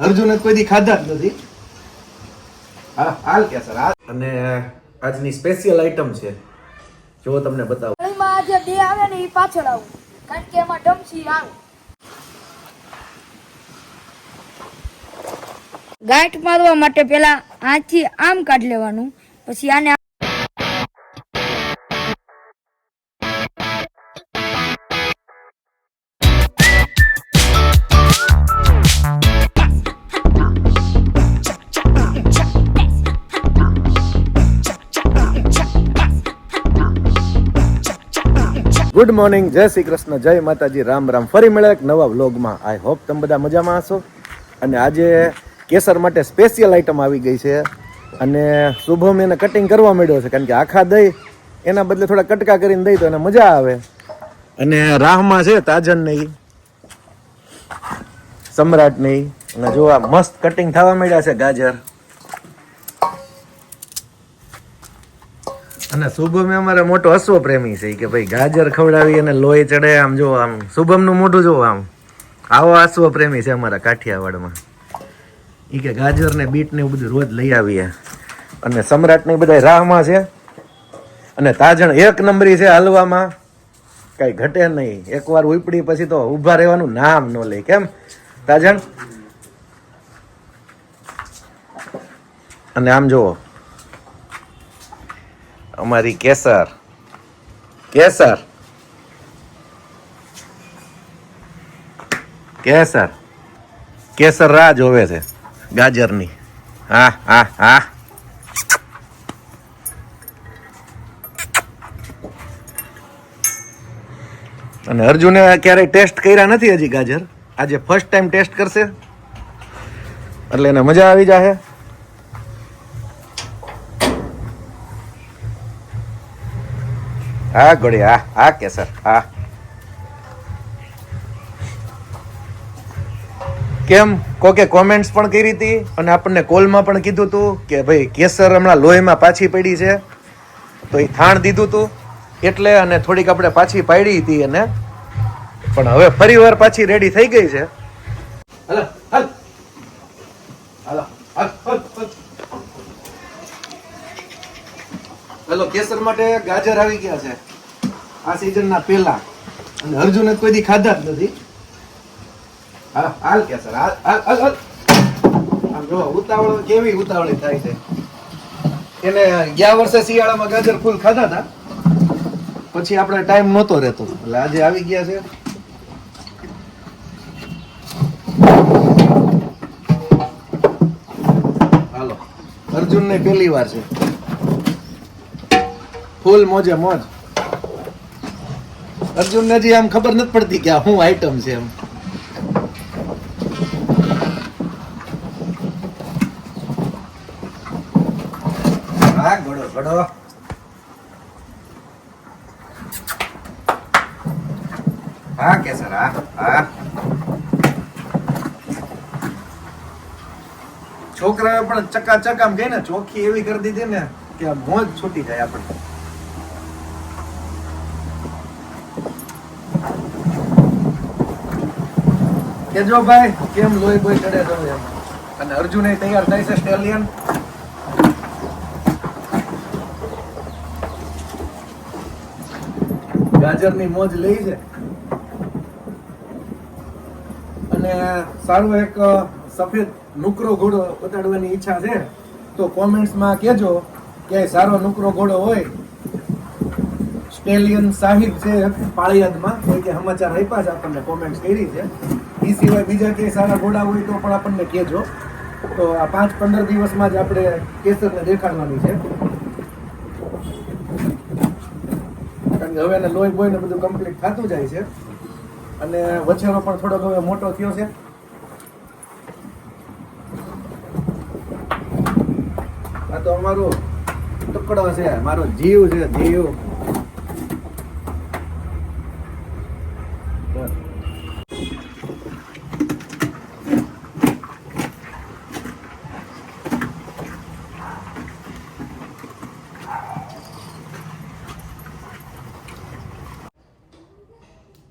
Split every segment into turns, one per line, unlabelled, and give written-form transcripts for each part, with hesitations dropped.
અર્જુને કોઈ દી ખાધા જ નથી. હા હાલ કે સર અને આજની સ્પેશિયલ આઈટમ છે, જો તમને બતાવું.
એમાં જે બે આવે ને એ પાછળ આવું, કારણ કે એમાં ડમસી આવે. ગાંઠ મારવા માટે પેલા આથી આમ કાઢી લેવાનું, પછી આને
ગુડ મોર્નિંગ, જય શ્રી કૃષ્ણ, જય માતાજી, રામ રામ. ફરી મળે એક નવા વ્લોગમાં. આઈ હોપ તમે બધા મજામાં હશો. અને આજે કેસર માટે સ્પેશિયલ આઈટમ આવી ગઈ છે અને શુભમ એને કટિંગ કરવા માંડ્યો છે, કારણ કે આખા દહીં એના બદલે થોડા કટકા કરીને દઈ તો એને મજા આવે. અને રાહમાં છે તાજન નહીં, સમ્રાટ નહીં. અને જો આ મસ્ત કટિંગ થવા માંડ્યા છે ગાજર. અને શુભમ અમારે મોટો અશ્વ પ્રેમી છે કે ભાઈ ગાજર ખવડાવી અને લોહી ચડે. આમ જો આમ શુભમનું મોઢું જો આમ, આવો અશ્વ પ્રેમી છે અમારા કાઠિયાવાડમાં. એ કે ગાજર ને બીટ ને એવું બધું રોજ લઈ આવીએ. અને સમ્રાટ ને બધા રાહમાં છે. અને તાજણ એક નંબરી છે હલવામાં, કઈ ઘટે નહીં. એકવાર ઉપડી પછી તો ઊભા રહેવાનું નામ ન લે. કેમ તાજણ? અને આમ જુઓ અમારી કેસર, કેસર કેસર કેસર રાહ જોવે છે ગાજરની. હા હા હા. અને અર્જુને ક્યારેય ટેસ્ટ કર્યા નથી હજી ગાજર. આજે ફર્સ્ટ ટાઈમ ટેસ્ટ કરશે, એટલે એને મજા આવી જશે. હા ગોળી, હા હા કેસર, હા. કેમ કોકે કોમેન્ટ્સ પણ કરી હતી અને આપણને કોલમાં પણ કીધું હતું કે ભાઈ કેસર હમણાં લોહીમાં પાછી પડી છે, તો એ થાણ દીધું હતું એટલે. અને થોડીક આપણે પાછી પાડી હતી એને, પણ હવે ફરી વાર પાછી રેડી થઈ ગઈ છે. હાલો હાલ હાલો હાલ હાલ. હાલો, કેસર માટે ગાજર આવી ગયા છે આ સીઝનના પહેલા. અને અર્જુને કોઈ દી ખાધા જ નથી. હા હાલ કેસર, હાલ હાલ હાલ હાલ. આમ જો ઉતાવળ કેવી ઉતાવળી થાય છે. એને ગયા વર્ષે શિયાળામાં ગાજર ફૂલ ખાધા હતા, પછી આપણે ટાઈમ નહોતો રહેતો, એટલે આજે આવી ગયા છે. હાલો, અર્જુનને પહેલી વાર છે, ફૂલ મોજે મોજ. અર્જુનને હજી આમ ખબર નથી પડતી કે આ શું આઈટમ છે એમ. હા ગોળો ગોળો. હા કેસર, હા હા. છોકરાએ પણ ચકાચક આમ કહે ને, ચોખ્ખી એવી કરી દીધી ને કે મોજ છૂટી જાય આપણને. કે જો ભાઈ કેમ લોહી બોય ચડે તો એમ. અને અર્જુન તૈયાર થાય છે સ્ટેલિયન. ગાજરની મોજ લઈ છે. અને સારું એક સફેદ નુકરો ઘોડો બતાડવાની ઈચ્છા છે, તો કોમેન્ટ્સમાં કહેજો કે સારો નુકરો ઘોડો હોય. સ્ટેલિયન સાહિબ છે પાળિયાદમાં, કોઈ કે સમાચાર આપ્યા છે આપણને, કોમેન્ટ્સ કરી છે. એ સિવાય બીજા કે સારા ઘોડા હોય તો પણ આપણને કહેજો. તો આ 5-15 દિવસમાં જ આપણે કેસરને દેખાડવાની છે, કારણ કે હવે એને લોહી બોય ને બધું કમ્પ્લીટ થતું જાય છે. અને વછેરો પણ થોડોક હવે મોટો થયો છે. આ તો અમારો ટુકડો છે, મારો જીવ છે, જીવ.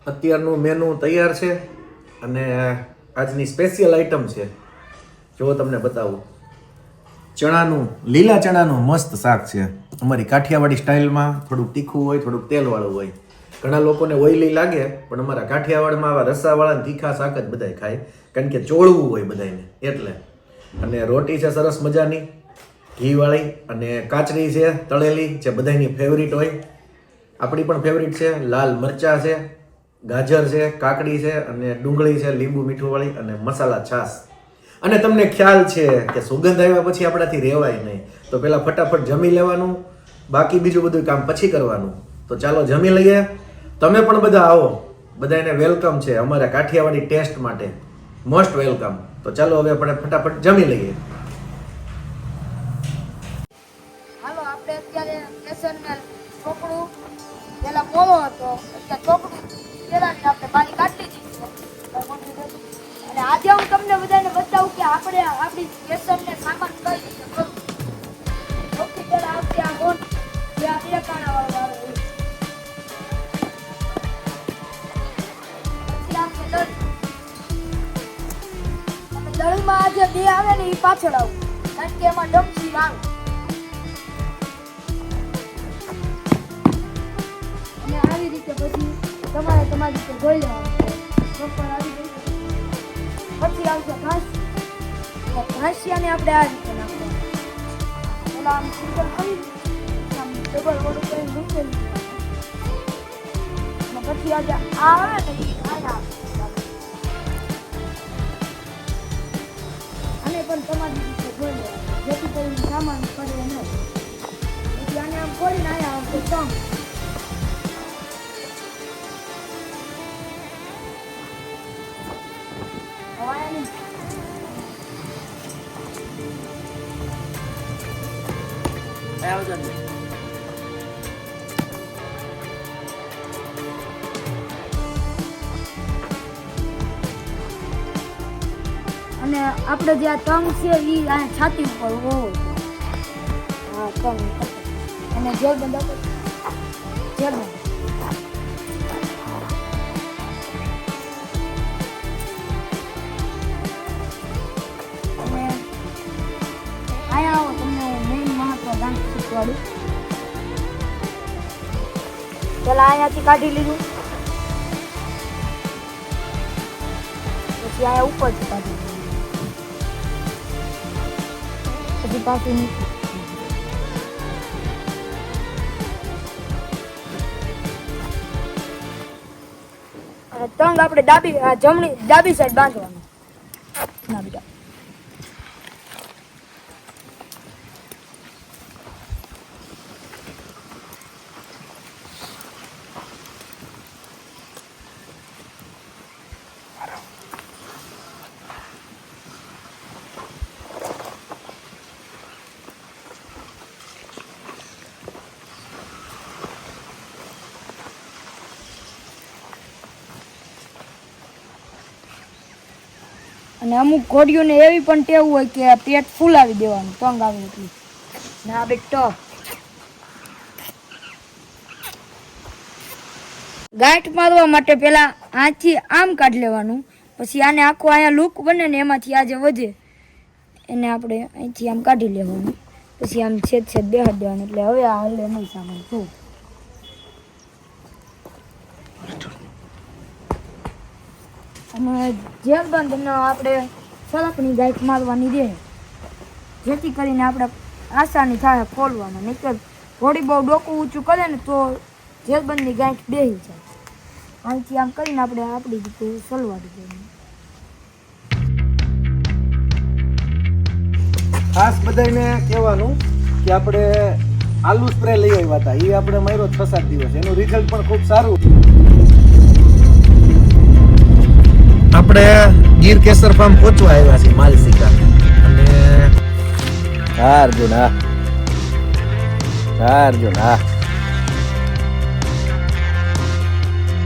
અત્યારનું મેનુ તૈયાર છે અને આજની સ્પેશિયલ આઈટમ છે, જો તમને બતાવું, ચણાનું, લીલા ચણાનું મસ્ત શાક છે. અમારી કાઠિયાવાડી સ્ટાઇલમાં થોડુંક તીખું હોય, થોડુંક તેલવાળું હોય. ઘણા લોકોને ઓઇલી લાગે, પણ અમારા કાઠિયાવાડમાં આવા રસાવાળા તીખા શાક જ બધાય ખાય, કારણ કે ચોળવું હોય બધાને એટલે. અને રોટી છે સરસ મજાની ઘીવાળી, અને કાચરી છે તળેલી, જે બધાની ફેવરિટ હોય. આપણી પણ ફેવરિટ છે. લાલ મરચાં છે, ગાજર છે, કાકડી છે, અને ડુંગળી છે લીંબુ મીઠું વાળી, અને મસાલા છાશ. અને તમને ખ્યાલ છે કે સુગંધ આવ્યા પછી આપણાથી રહેવાય નહીં, તો પહેલાં ફટાફટ જમી લેવાનું, બાકી બીજું બધું કામ પછી કરવાનું. તો ચાલો જમી લઈએ. તમે પણ બધા આવો, બધાને વેલકમ છે અમારા કાઠિયાવાડી ટેસ્ટ માટે, મોસ્ટ વેલકમ. તો ચાલો હવે આપણે ફટાફટ જમી લઈએ.
હાલો આપણે અત્યારે બેસનને ચોકડું પેલા મોળો હતો, અત્યારે ચોકડું પેલાની આપણે બારી કાઢી દીધી. અને આજે હું તમને બધાને બતાવું કે આપણે આપણી બેસનને સામાન કઈ રીતે કરવું. સૌથી પહેલા આપણે આ ગોળ જે આ બે કાણાવાળો આવે એ. પછી આપણે દળી. અને દળીમાં આ જે બે આવે ને એ પાછળ આવું, કારણ કે એમાં ડમસી આવે. અને આવી રીતે પછી તમારે તમારી રીતે ગોળી લેવાનું. પ્રોપર આવી રીતે. પછી આવશે ઘાસ. ઘાસિયાને આપણે આ રીતે નાખવાનું. પેલા આમ સિંગલ કરી, આમ ડબલ વડું કરીને મૂકેલું. અને પછી આજે આ આવે ને એ આના અને પણ તમારી રીતે ગોળી લેવાનું, જેથી કરીને સામાન પડે નહીં. પછી આને આમ ખોલીને આયા આવશે ટંગ. અને આપણે જે આ તંગ છે એ આ છાતી ઉપર હોવો જોઈએ. હા તંગ અને જેલ બંધ જેલ બંધ. અને અહીંયા આવો તમને મેઇન મહત્વ દાંત શીખવાડું. પેલા અહીંયાથી કાઢી લીધું, પછી અહીંયા ઉપરથી કાઢી લીધું, પછી પાછું નીચે. અને તંગ આપણે ડાબી સાઈડ બાંધવાનું. ના બેટા. અને અમુક ઘોડીઓને એવી પણ ટેવ હોય કે પેટ ફૂલાવી દેવાનું તંગ આવે એટલું. ના બે ટપ ગાંઠ મારવા માટે પેલા આથી આમ કાઢી લેવાનું, પછી આને આખું અહીંયા લૂક બને ને એમાંથી આ જે વધે એને આપણે અહીંથી આમ કાઢી લેવાનું, પછી આમ છેદ બેહાડી દેવાનું. એટલે હવે આ હલે નહીં સામાન શું. અને જેલ બંધ આપણે સળકની ગાંઠ મારવાની રહે, જેથી કરીને આપણે આસાની થાય ખોલવામાં. નહીંતર ઘોડી બહુ ડોકું ઊંચું કરે ને તો જેલબંધની ગાંઠ બેસી જાય. અહીંથી આમ કરીને આપણે આપણી રીતે સલવાડી દેવાનું.
ખાસ બધાને કહેવાનું કે આપણે આલુ સ્પ્રે લઈ આવ્યા હતા, એ આપણે માર્યો 6-7 દિવસ, એનું રિઝલ્ટ પણ ખૂબ સારું. આપણે ગીર કેસર ફાર્મ પહોંચવા આવ્યા છીએ માલસીકા. અને અર્જુન હા